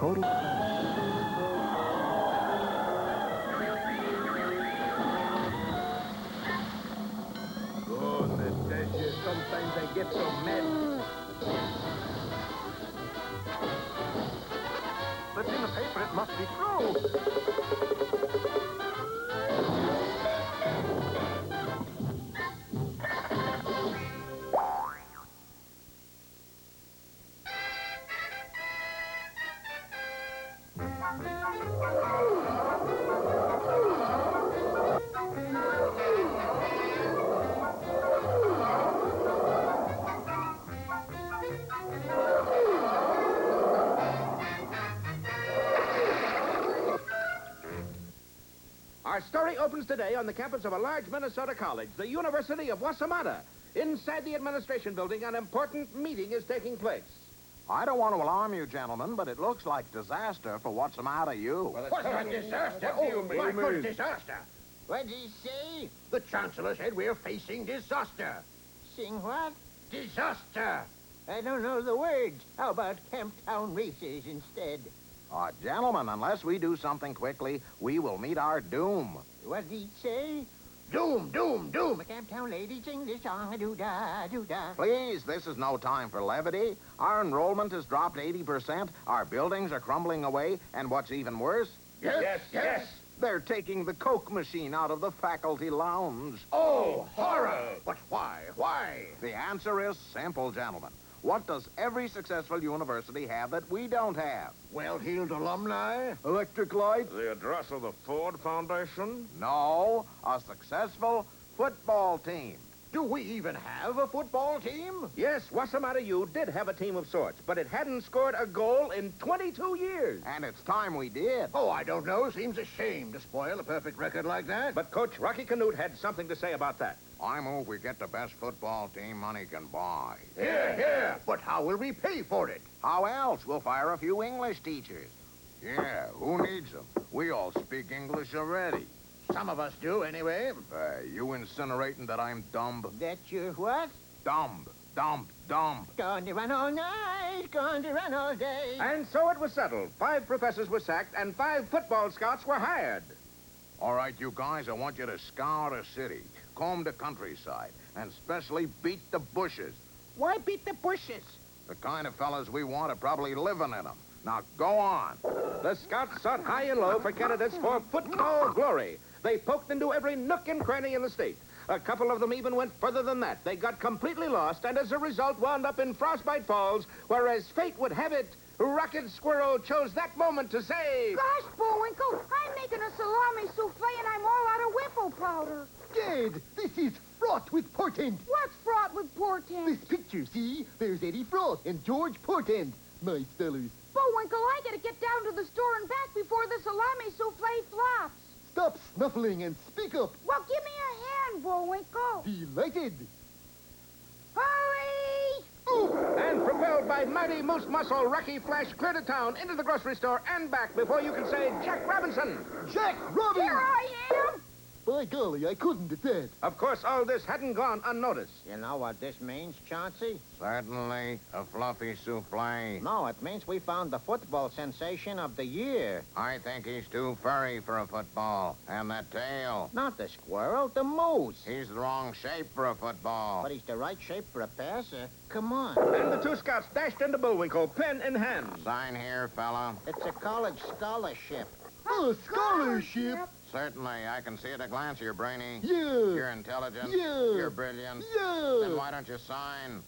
total... Sometimes I get so mad. But in the paper, it must be true. Our story opens today on the campus of a large Minnesota college, the University of Wossamotta. Inside the administration building, an important meeting is taking place. I don't want to alarm you, gentlemen, but it looks like disaster for Wossamotta U. Well, what's a disaster? My good disaster. What did he say? The chancellor said we're facing disaster. Sing what? Disaster. I don't know the words. How about Camptown races instead? Gentlemen, unless we do something quickly, we will meet our doom. What did he say? Doom, doom, doom. Camptown ladies sing this song, a-doo-dah, doo-dah. Please, this is no time for levity. Our enrollment has dropped 80%, our buildings are crumbling away, and what's even worse, Yes. they're taking the Coke machine out of the faculty lounge. Oh, horror. But why? The answer is simple, gentlemen. What does every successful university have that we don't have? Well-heeled alumni? Electric light? The address of the Ford Foundation? No, a successful football team. Do we even have a football team? Yes, Wossamotta U did have a team of sorts, but it hadn't scored a goal in 22 years. And it's time we did. Oh, I don't know. Seems a shame to spoil a perfect record like that. But Coach Rocky Canute had something to say about that. I move we get the best football team money can buy. Here. But how will we pay for it? How else? We'll fire a few English teachers. Yeah, who needs them? We all speak English already. Some of us do, anyway. You incinerating that I'm dumb? That's your what? Dumb. Going to run all night, going to run all day. And so it was settled. 5 professors were sacked, and 5 football scouts were hired. All right, you guys, I want you to scour the city, comb the countryside, and especially beat the bushes. Why beat the bushes? The kind of fellas we want are probably living in them. Now, go on. The scouts sought high and low for candidates for football glory. They poked into every nook and cranny in the state. A couple of them even went further than that. They got completely lost and as a result wound up in Frostbite Falls, where as fate would have it, Rocket Squirrel chose that moment to say... Gosh, Bullwinkle, I'm making a salami souffle and I'm all out of whipple powder. Dad, this is fraught with portent. What's fraught with portent? This picture, see? There's Eddie Frost and George Portent. My fellers. Bullwinkle, I gotta get down to the store and back before the salami souffle flops. Stop snuffling and speak up. Well, give me a hand, Bullwinkle. Delighted. Hurry! And propelled by mighty moose muscle, Rocky Flash cleared a town into the grocery store and back before you can say Jack Robinson. Jack Robin! Here I am! By golly, I couldn't at that. Of course, all this hadn't gone unnoticed. You know what this means, Chauncey? Certainly, a fluffy souffle. No, it means we found the football sensation of the year. I think he's too furry for a football. And that tail. Not the squirrel, the moose. He's the wrong shape for a football. But he's the right shape for a passer. Come on. And the 2 scouts dashed into Bullwinkle, pen in hand. Sign here, fella. It's a college scholarship. A scholarship? Certainly, I can see at a glance you're brainy. Yeah. You're intelligent. Yeah. You're brilliant. Yeah. Then why don't you sign?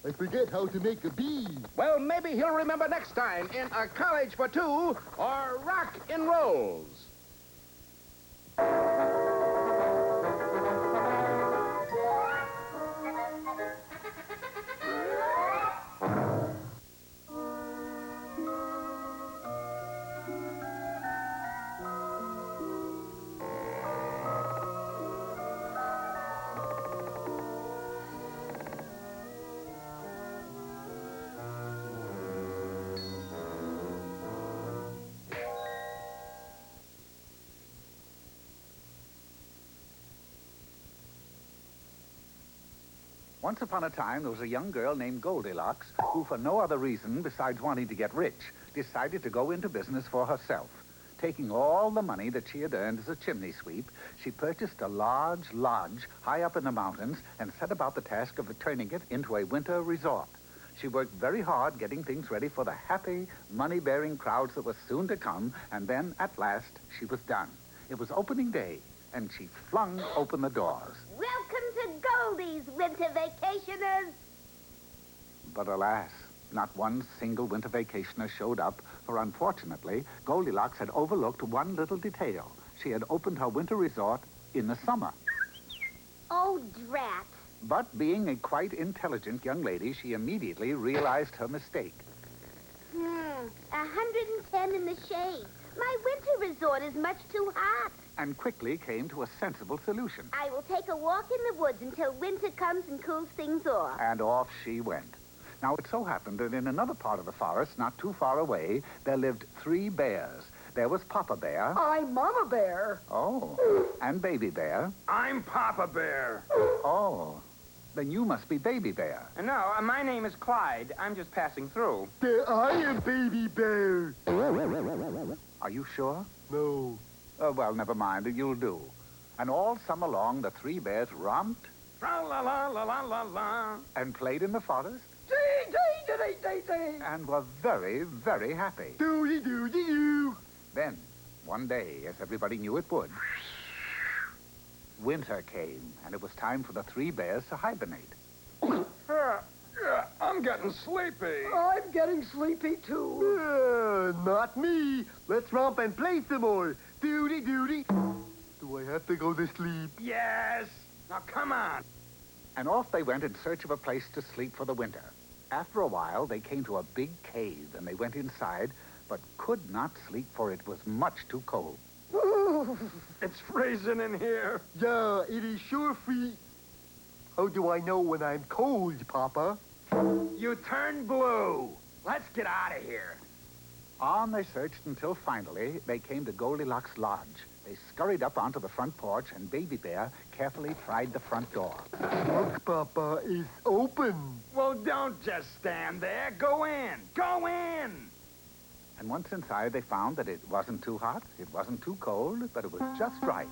I forget how to make a bee. Well, maybe he'll remember next time in A College for Two or Rock and Rolls. Once upon a time, there was a young girl named Goldilocks who, for no other reason besides wanting to get rich, decided to go into business for herself. Taking all the money that she had earned as a chimney sweep, she purchased a large lodge high up in the mountains and set about the task of turning it into a winter resort. She worked very hard getting things ready for the happy, money-bearing crowds that were soon to come, and then, at last, she was done. It was opening day, and she flung open the doors. Welcome to Goldie's, winter vacationers. But alas, not one single winter vacationer showed up, for unfortunately, Goldilocks had overlooked one little detail. She had opened her winter resort in the summer. Oh, drat. But being a quite intelligent young lady, she immediately realized her mistake. 110 in the shade. My winter resort is much too hot. And quickly came to a sensible solution. I will take a walk in the woods until winter comes and cools things off. And off she went. Now, it so happened that in another part of the forest, not too far away, there lived 3 bears. There was Papa Bear. I'm Mama Bear. Oh. And Baby Bear. I'm Papa Bear. Oh. Then you must be Baby Bear. No, my name is Clyde. I'm just passing through. I am Baby Bear. Are you sure? No. Oh, well, never mind. You'll do. And all summer long, the 3 bears romped Tra-la-la-la-la-la-la. and played in the forest Dee-dee-dee-dee-dee-dee. and were very, very happy. Doody-doody-doo. Then, one day, as everybody knew it would, winter came, and it was time for the 3 bears to hibernate. I'm getting sleepy. I'm getting sleepy, too. Not me. Let's romp and play some more. Doody-doody. Do I have to go to sleep? Yes. Now, come on. And off they went in search of a place to sleep for the winter. After a while, they came to a big cave, and they went inside, but could not sleep, for it was much too cold. It's freezing in here. Yeah, it is sure free. How do I know when I'm cold, Papa? You turn blue. Let's get out of here. On they searched until finally they came to Goldilocks' lodge. They scurried up onto the front porch, and Baby Bear carefully tried the front door. Look, Papa, it's open. Well, don't just stand there. Go in. Go in. And once inside, they found that it wasn't too hot, it wasn't too cold, but it was just right.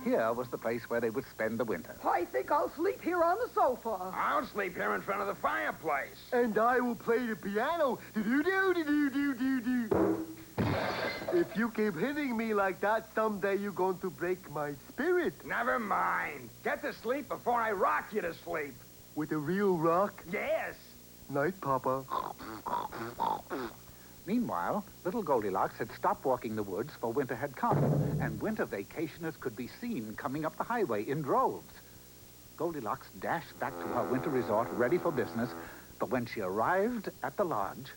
Here was the place where they would spend the winter. I think I'll sleep here on the sofa. I'll sleep here in front of the fireplace. And I will play the piano. Do-do-do-do-do-do-do. If you keep hitting me like that, someday you're going to break my spirit. Never mind. Get to sleep before I rock you to sleep. With a real rock? Yes. Night, Papa. Meanwhile, little Goldilocks had stopped walking the woods, for winter had come, and winter vacationers could be seen coming up the highway in droves. Goldilocks dashed back to her winter resort, ready for business, but when she arrived at the lodge...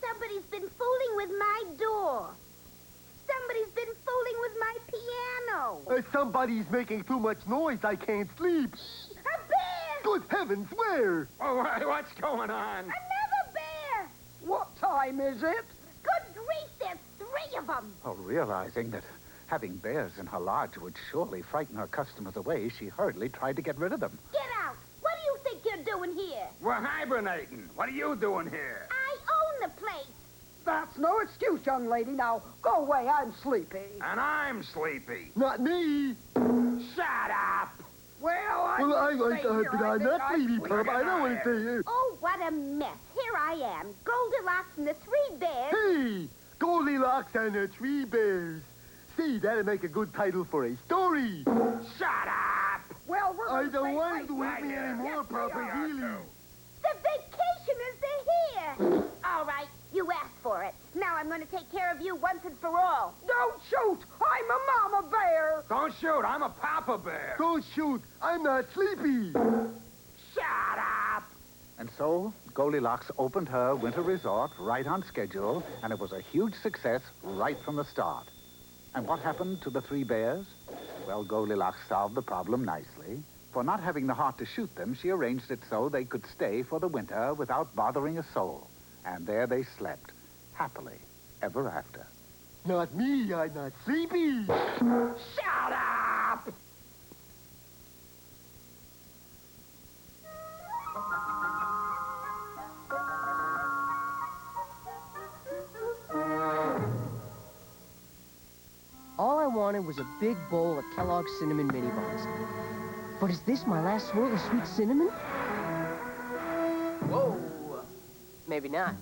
Somebody's been fooling with my door. Somebody's been fooling with my piano. Somebody's making too much noise. I can't sleep. A bear! Good heavens, where? Oh, what's going on? Another bear! What time is it? Good grief, there's 3 of them. Oh, realizing that having bears in her lodge would surely frighten her customers away, she hurriedly tried to get rid of them. Get out. What do you think you're doing here? We're hibernating. What are you doing here? I own the place. That's no excuse, young lady. Now, go away. I'm sleepy. And I'm sleepy. Not me. Shut up. Well, I'm Well, I'm think not I sleepy, sleep. Pop. I don't want to stay here. Oh, what a mess. Here I am, Goldilocks and the 3 bears. Hey, Goldilocks and the 3 bears. See, that'll make a good title for a story. Shut up. Well, we're I gonna don't stay want late. to with me anymore, Yes, we Papa, are. really. The vacationers are here. All right, you asked for it. Now I'm going to take care of you once and for all. Don't shoot. I'm a mama bear. Don't shoot. I'm a Papa Bear. Don't shoot. I'm not sleepy. Shut up. And so, Goldilocks opened her winter resort right on schedule, and it was a huge success right from the start. And what happened to the 3 bears? Well, Goldilocks solved the problem nicely. For not having the heart to shoot them, she arranged it so they could stay for the winter without bothering a soul. And there they slept, happily, ever after. Not me. I'm not sleepy. Shut up. wanted was a big bowl of Kellogg's Cinnamon Mini Buns. But is this my last swirl of sweet cinnamon? Whoa! Maybe not.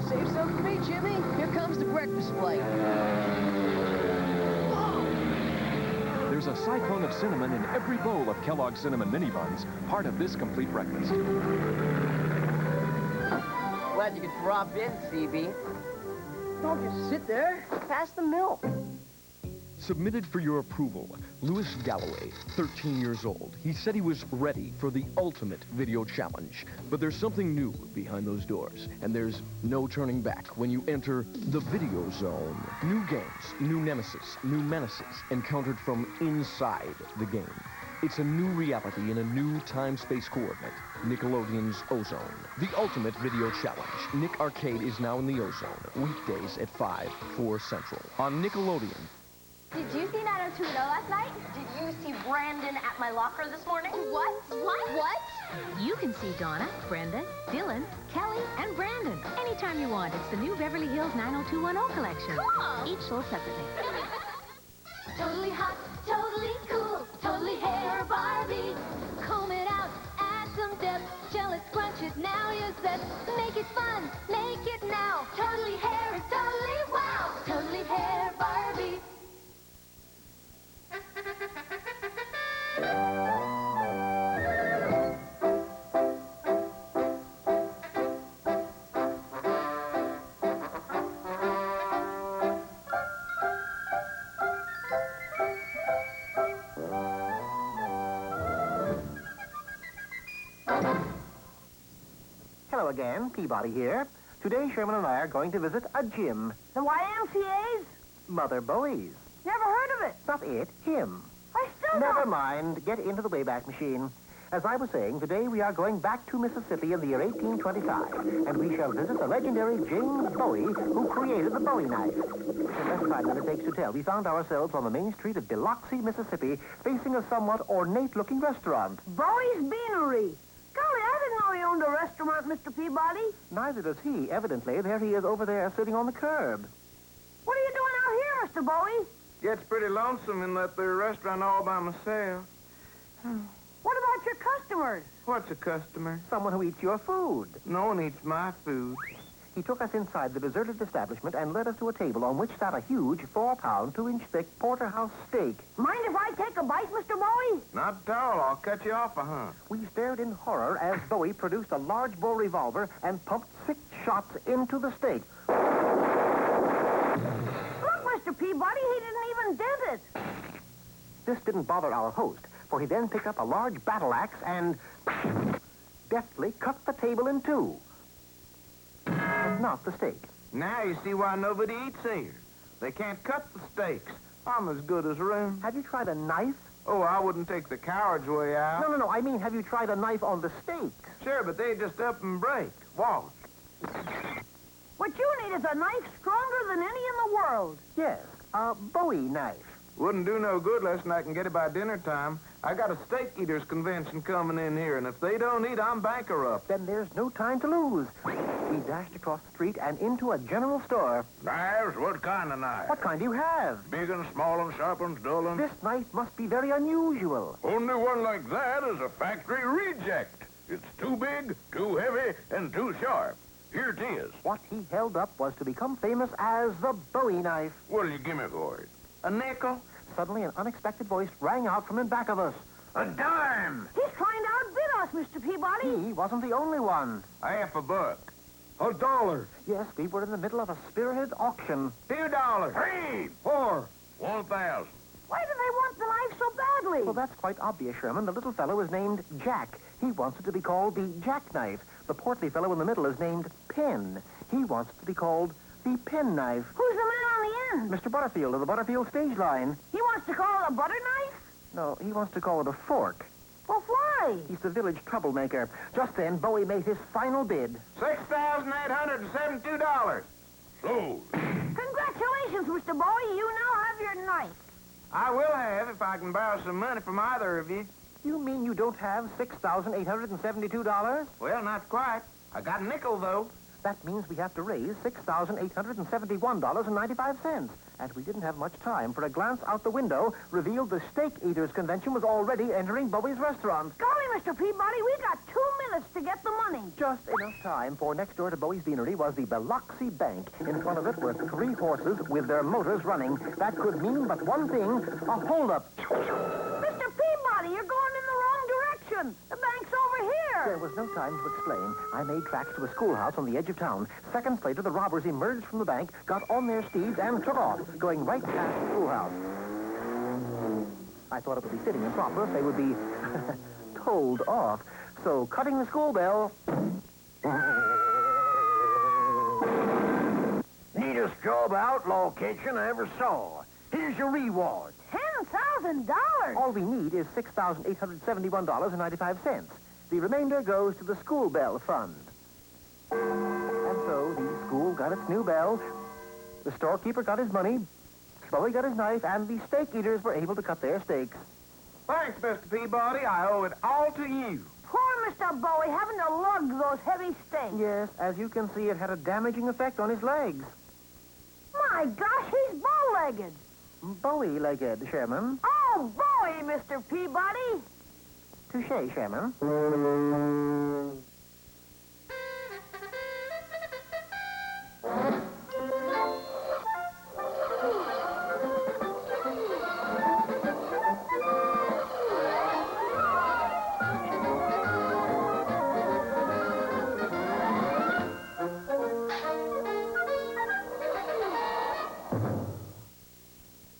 Save some for me, Jimmy. Here comes the breakfast flight. There's a cyclone of cinnamon in every bowl of Kellogg's Cinnamon Mini Buns, part of this complete breakfast. Glad you could drop in, CB. Don't just sit there. Pass the milk. Submitted for your approval, Louis Galloway, 13 years old. He said he was ready for the ultimate video challenge. But there's something new behind those doors, and there's no turning back when you enter the video zone. New games, new nemesis, new menaces encountered from inside the game. It's a new reality in a new time-space coordinate. Nickelodeon's Ozone. The ultimate video challenge. Nick Arcade is now in the Ozone. Weekdays at 5, 4 Central. On Nickelodeon. Did you see 90210 last night? Did you see Brandon at my locker this morning? What? What? You can see Donna, Brenda, Dylan, Kelly, and Brandon anytime you want. It's the new Beverly Hills 90210 collection. Cool. Each sold separately. Totally hot, totally cool, totally hair Barbie. Comb it out, add some depth, gel it, scrunch it, now you're set. Make it fun, make it now. Totally hair is totally wow. Totally hair Barbie. Hello again, Peabody here. Today, Sherman and I are going to visit a gym. The YMCA's? Mother Bowie's. Never heard of it. Not it, him. I still Never don't. mind. Get into the Wayback Machine. As I was saying, today we are going back to Mississippi in the year 1825, and we shall visit the legendary James Bowie, who created the Bowie knife. In less time than it takes to tell, we found ourselves on the main street of Biloxi, Mississippi, facing a somewhat ornate-looking restaurant. Bowie's Beanery. Golly, I didn't know he owned a restaurant, Mr. Peabody. Neither does he, evidently. There he is over there, sitting on the curb. What are you doing out here, Mr. Bowie? Gets pretty lonesome in that there restaurant all by myself. What about your customers? What's a customer? Someone who eats your food. No one eats my food. He took us inside the deserted establishment and led us to a table on which sat a huge 4-pound, 2-inch thick porterhouse steak. Mind if I take a bite, Mr. Bowie? Not at all. I'll cut you off a hunt. We stared in horror as Bowie produced a large bore revolver and pumped 6 shots into the steak. Look, Mr. Peabody, he didn't even dent it. This didn't bother our host, for he then picked up a large battle axe and deftly cut the table in two. But not the steak. Now you see why nobody eats here. They can't cut the steaks. I'm as good as room. Have you tried a knife? Oh, I wouldn't take the coward's way out. No. I mean, have you tried a knife on the steaks? Sure, but they just up and break. Watch. What you need is a knife stronger than any in the world. Yes, a Bowie knife. Wouldn't do no good less than I can get it by dinner time. I got a steak eaters convention coming in here, and if they don't eat, I'm bankrupt. Then there's no time to lose. We dashed across the street and into a general store. Knives? What kind of knife? What kind do you have? Big and small and sharp and dull and... This knife must be very unusual. Only one like that is a factory reject. It's too big, too heavy, and too sharp. Here it is. What he held up was to become famous as the Bowie knife. What'll you give me for it? A nickel? Suddenly, an unexpected voice rang out from in back of us. A dime! He's trying to outbid us, Mr. Peabody. He wasn't the only one. $1 $1. $1. Yes, we were in the middle of a spirited auction. $2. 3, 4. 1,000. Why do they want the knife so badly? Well, that's quite obvious, Sherman. The little fellow is named Jack. He wants it to be called the jackknife. The portly fellow in the middle is named Pen. He wants it to be called the penknife. Who's the man on the end? Mr. Butterfield of the Butterfield stage line. He wants to call it a butter knife? No, he wants to call it a fork. Well, why? He's the village troublemaker. Just then, Bowie made his final bid. $6,872. Sold. Congratulations, Mr. Bowie. You now have your knife. I will have if I can borrow some money from either of you. You mean you don't have $6,872? Well, not quite. I got a nickel, though. That means we have to raise $6,871.95. And we didn't have much time, for a glance out the window revealed the Steak Eaters Convention was already entering Bowie's restaurant. Golly, Mr. Peabody, we got 2 minutes to get the money. Just enough time, for next door to Bowie's Beanery was the Biloxi Bank. In front of it were 3 horses with their motors running. That could mean but one thing, a holdup. Mr. Peabody, you're going in the wrong direction. The bank's over here. There was no time to explain. I made tracks to a schoolhouse on the edge of town. Seconds later, the robbers emerged from the bank, got on their steeds, and took off, going right past the schoolhouse. I thought it would be fitting and proper if they would be told off. So, cutting the school bell... Neatest job outlaw kitchen I ever saw. Here's your reward. $10,000? All we need is $6,871.95. The remainder goes to the school bell fund. And so the school got its new bell, the storekeeper got his money, Bowie got his knife, and the steak eaters were able to cut their steaks. Thanks, Mr. Peabody. I owe it all to you. Poor Mr. Bowie having to lug those heavy steaks. Yes, as you can see, it had a damaging effect on his legs. My gosh, he's bow-legged. Bowie-legged, Sherman. Oh, Bowie, Mr. Peabody. Touché, Sherman.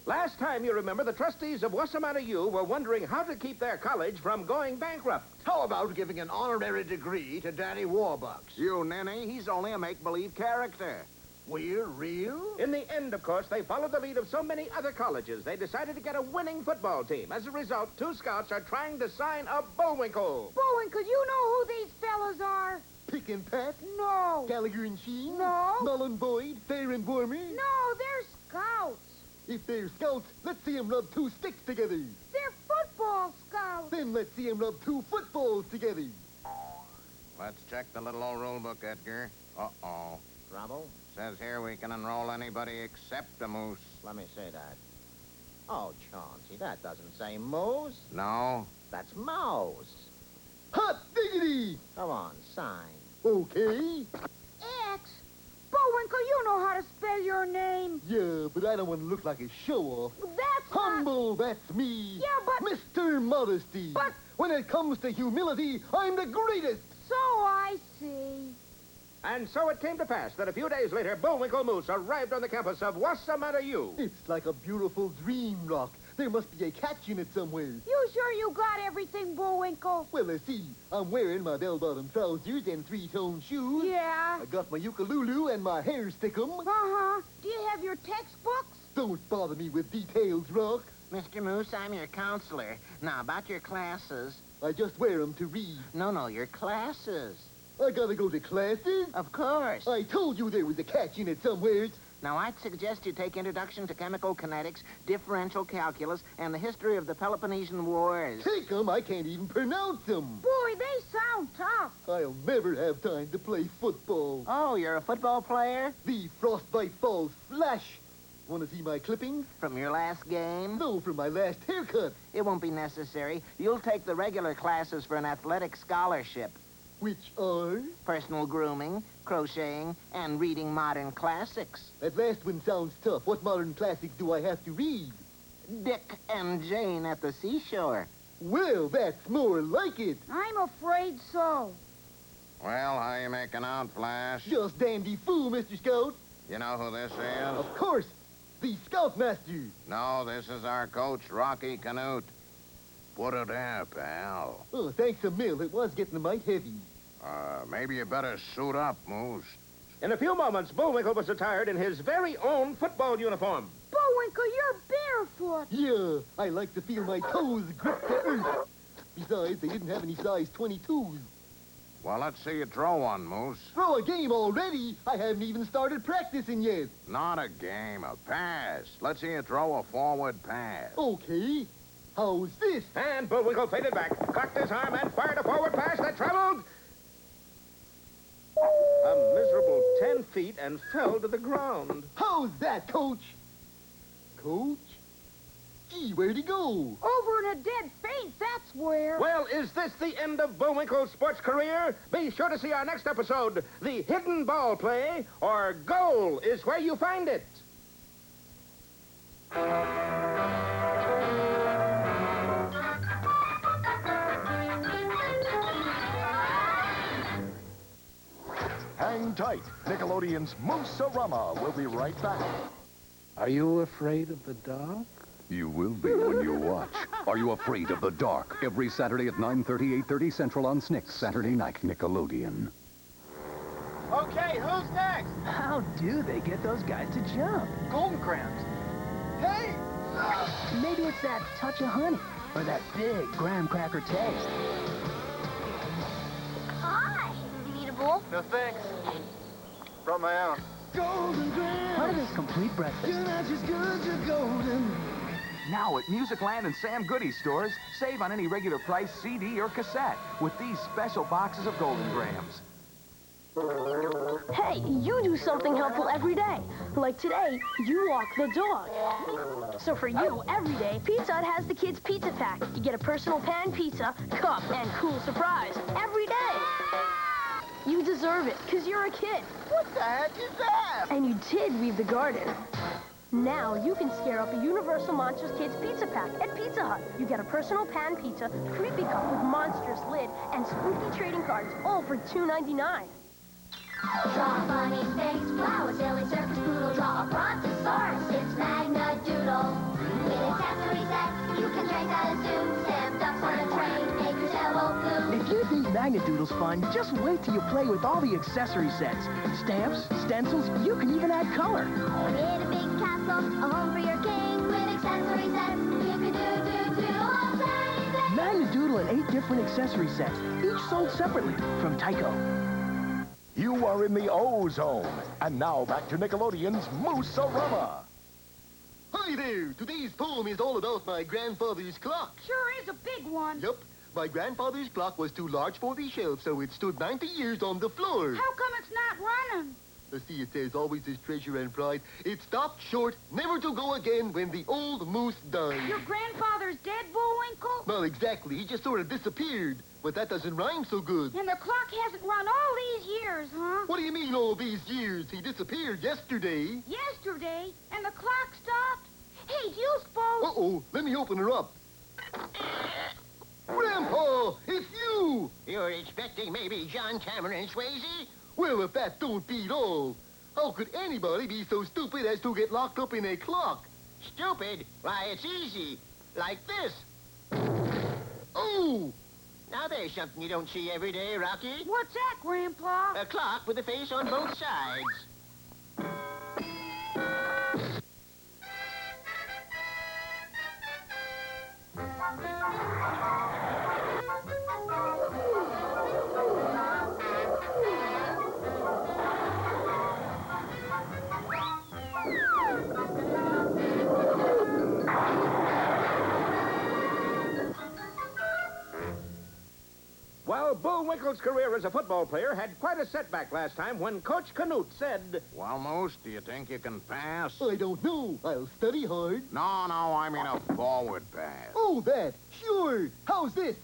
Last time, you remember, the trustees of Wossamotta U were wondering how to keep their college from going bankrupt. How about giving an honorary degree to Danny Warbucks? You ninny, he's only a make-believe character. We're real? In the end, of course, they followed the lead of so many other colleges. They decided to get a winning football team. As a result, 2 scouts are trying to sign a Bullwinkle. Bullwinkle, you know who these fellas are? Pick and Pat? No. Gallagher and Sheen? No. Mullen Boyd? Fair and Wormer? No, they're scouts. If they're scouts, let's see 'em rub 2 sticks together. They're football scouts. Then let's see 'em rub 2 footballs together. Let's check the little old rule book, Edgar. Uh-oh. Trouble? Says here we can enroll anybody except a moose. Let me see that. Oh, Chauncey, that doesn't say moose. No? That's mouse. Hot diggity! Come on, sign. Okay. X. Bullwinkle, you know how to spell your name. Yeah, but I don't want to look like a show-off. That's Humble, that's me. Yeah, but... Mr. Modesty. But... When it comes to humility, I'm the greatest. So I see. And so it came to pass that a few days later, Bullwinkle Moose arrived on the campus of Wossamotta U. It's like a beautiful dream rock. There must be a catch in it somewhere. You sure you got everything, Bullwinkle? Well, let's see. I'm wearing my bell-bottom trousers and 3-tone shoes. Yeah. I got my ukulele and my hair stickum. Uh-huh. Do you have your textbooks? Don't bother me with details, Rock. Mr. Moose, I'm your counselor. Now, about your classes. I just wear 'em to read. No, your classes. I gotta go to classes? Of course. I told you there was a catch in it somewhere. Now, I'd suggest you take Introduction to Chemical Kinetics, Differential Calculus, and the History of the Peloponnesian Wars. Take 'em, I can't even pronounce 'em. Boy, they sound tough. I'll never have time to play football. Oh, you're a football player? The Frostbite Falls Flash. Want to see my clippings? From your last game? No, from my last haircut. It won't be necessary. You'll take the regular classes for an athletic scholarship. Which are? Personal grooming, crocheting, and reading modern classics. That last one sounds tough. What modern classics do I have to read? Dick and Jane at the Seashore. Well, that's more like it. I'm afraid so. Well, how you making out, Flash? Just dandy fool, Mr. Scout. You know who this is? Of course. The Scoutmaster. No, this is our coach, Rocky Canute. Put it there, pal. Oh, thanks a mil. It was getting a mite heavy. Maybe you better suit up, Moose. In a few moments, Bullwinkle was attired in his very own football uniform. Bullwinkle, you're barefoot. Yeah, I like to feel my toes grip the earth. Besides, they didn't have any size 22s. Well, let's see you throw one, Moose. Throw a game already? I haven't even started practicing yet. Not a game, a pass. Let's see you throw a forward pass. Okay. How's this? And Bullwinkle faded back, cocked his arm, and fired a forward pass that traveled a miserable 10 feet and fell to the ground. How's that, Coach? Coach? Gee, where'd he go? Over in a dead faint, that's where. Well, is this the end of Bullwinkle's sports career? Be sure to see our next episode, The Hidden Ball Play, or Goal is Where You Find It. Hang tight. Nickelodeon's Moose-a-Rama will be right back. Are you afraid of the dark? You will be when you watch. Are You Afraid of the Dark? Every Saturday at 9:30, 8:30 Central on SNCC. Saturday night, Nickelodeon. Okay, who's next? How do they get those guys to jump? Golden Grams. Hey! Maybe it's that touch of honey or that big graham cracker taste. Hi. You need a bowl? No, thanks. Brought my own. Golden Grams. Part of this complete breakfast. You're not just good, you're golden. Now at Musicland and Sam Goody stores, save on any regular price CD or cassette with these special boxes of Golden Grams. Hey, you do something helpful every day. Like today, you walk the dog. So for you, every day, Pizza Hut has the kids' pizza pack. You get a personal pan pizza, cup, and cool surprise every day. You deserve it, because you're a kid. What the heck is that? And you did leave the garden. Now you can scare up a Universal Monsters Kids Pizza Pack at Pizza Hut. You get a personal pan pizza, creepy cup with monstrous lid, and spooky trading cards, all for $2.99. Draw a bunny, face, flower, silly circus poodle. Draw a brontosaurus, it's Magna-Doodle. With accessory sets, you can trace at a zoo. Stamp ducks on a train, make your cello blue. If you think Magna-Doodle's fun, just wait till you play with all the accessory sets. Stamps, stencils, you can even add color. Get a big castle, a home for your king. With accessory sets, you can do all things. Magna-Doodle in 8 different accessory sets, each sold separately from Tyco. You are in the O-Zone. And now back to Nickelodeon's Moose-a-Rama. Hi there. Today's poem is all about my grandfather's clock. Sure is a big one. Yup. My grandfather's clock was too large for the shelf, so it stood 90 years on the floor. How come it's not running? Let's see, it says, always his treasure and pride. It stopped short, never to go again when the old moose died. Your grandfather's dead, Bullwinkle? Well, exactly. He just sort of disappeared. But that doesn't rhyme so good. And the clock hasn't run all these years, huh? What do you mean all these years? He disappeared yesterday. Yesterday? And the clock stopped? Hey, do you suppose... Uh-oh. Let me open her up. Grandpa, it's you! You're expecting maybe John Cameron Swayze? Well, if that don't beat all, how could anybody be so stupid as to get locked up in a clock? Stupid? Why, it's easy. Like this. Oh! Now there's something you don't see every day, Rocky. What's that, Grandpa? A clock with a face on both sides. Well, Bullwinkle's career as a football player had quite a setback last time when Coach Canute said... Well, Moose, do you think you can pass? I don't know. I'll study hard. No, I mean a forward pass. Oh, that. Sure. How's this?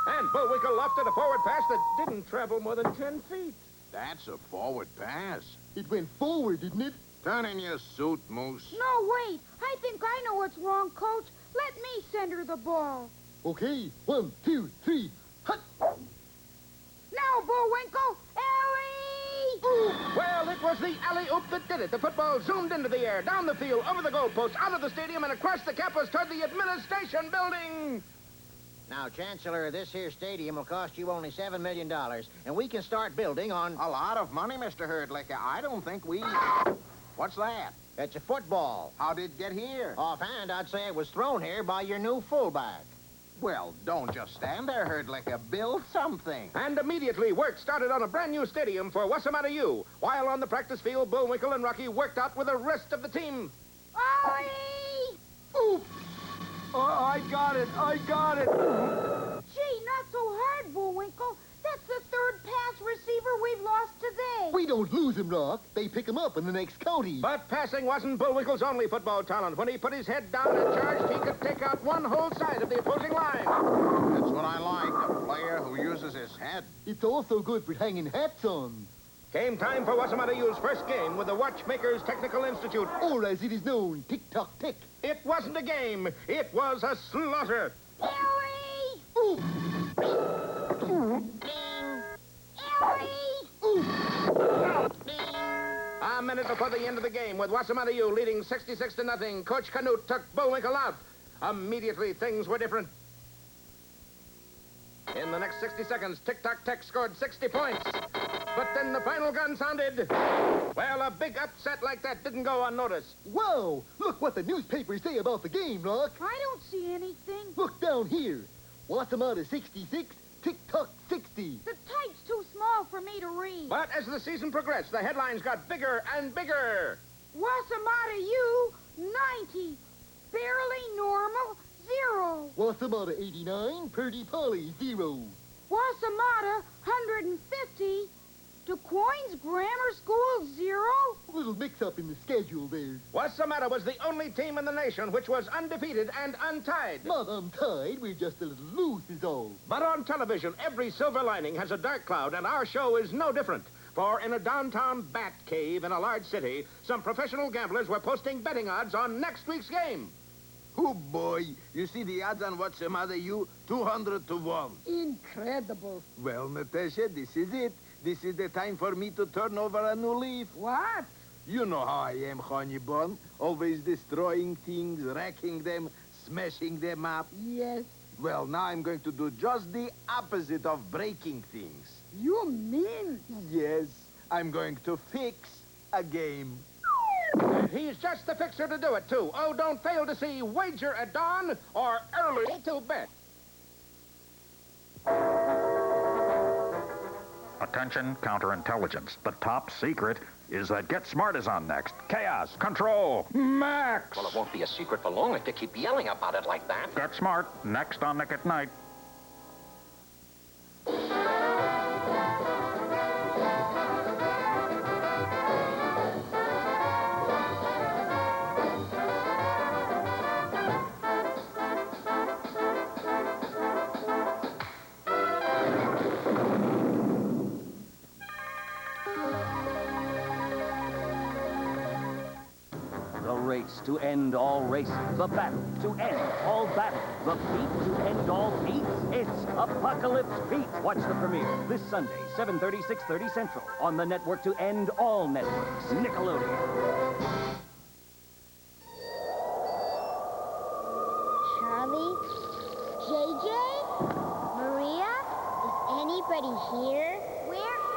And Bullwinkle lofted a forward pass that didn't travel more than 10 feet. That's a forward pass. It went forward, didn't it? Turn in your suit, Moose. No, wait. I think I know what's wrong, Coach. Let me send her the ball. Okay. 1, 2, 3. Hut! Now, Bullwinkle! Ellie! Well, it was the alley-oop that did it. The football zoomed into the air, down the field, over the goalpost, out of the stadium, and across the campus toward the administration building. Now, Chancellor, this here stadium will cost you only $7 million, and we can start building on... A lot of money, Mr. Herdlicker. I don't think we... What's that? It's a football. How did it get here? Offhand, I'd say it was thrown here by your new fullback. Well, don't just stand there, Herdlicker. Build something. And immediately, work started on a brand-new stadium for Wossamotta U. While on the practice field, Bullwinkle and Rocky worked out with the rest of the team. Ollie! Oof! Oh, I got it. Gee, not so hard, Bullwinkle. That's the third pass best receiver we've lost today. We don't lose him, Rock. They pick him up in the next county. But passing wasn't Bullwinkle's only football talent. When he put his head down and charged, he could take out one whole side of the opposing line. That's what I like, a player who uses his head. It's also good for hanging hats on. Came time for Wossamotta U's first game with the Watchmakers Technical Institute. Or as it is known, tick-tock-tick. It wasn't a game. It was a slaughter. Ellie! Ooh. A minute before the end of the game, with Wossamotta U leading 66-0, Coach Canute took Bullwinkle out. Immediately, things were different. In the next 60 seconds, Tick-Tock-Tech scored 60 points. But then the final gun sounded. Well, a big upset like that didn't go unnoticed. Whoa! Look what the newspapers say about the game, Rock. I don't see anything. Look down here. Wossamotta 66, Tick-Tock 60. The type's too small for me to read. But as the season progressed, the headlines got bigger and bigger. Wossamotta U, 90. Barely normal, 0. Wossamotta 89, Purdy Polly 0. Wossamotta, 150. DuQuoin's Grammar School, 0. A little mix-up in the schedule there. Wossamotta was the only team in the nation which was undefeated and untied. Not untied, we're just a little loose is all. But on television, every silver lining has a dark cloud, and our show is no different. For in a downtown bat cave in a large city, some professional gamblers were posting betting odds on next week's game. Oh, boy. You see the odds on Wossamotta U? 200 to 1. Incredible. Well, Natasha, this is it. This is the time for me to turn over a new leaf. What? You know how I am, honey bun. Always destroying things, wrecking them, smashing them up. Yes. Well, now I'm going to do just the opposite of breaking things. You mean? Yes, I'm going to fix a game. And he's just the fixer to do it, too. Oh, don't fail to see Wager at Dawn or Early to Bet. Attention, counterintelligence. The top secret is that Get Smart is on next. Chaos, Control, Max. Well, it won't be a secret for long if you keep yelling about it like that. Get Smart, next on Nick at Night. Race to end all races, the battle to end all battles, the beat to end all beats. It's Apocalypse Pete. Watch the premiere this Sunday, 7:30, 6:30 Central, on the network to end all networks, Nickelodeon. Charlie? JJ? Maria? Is anybody here? Where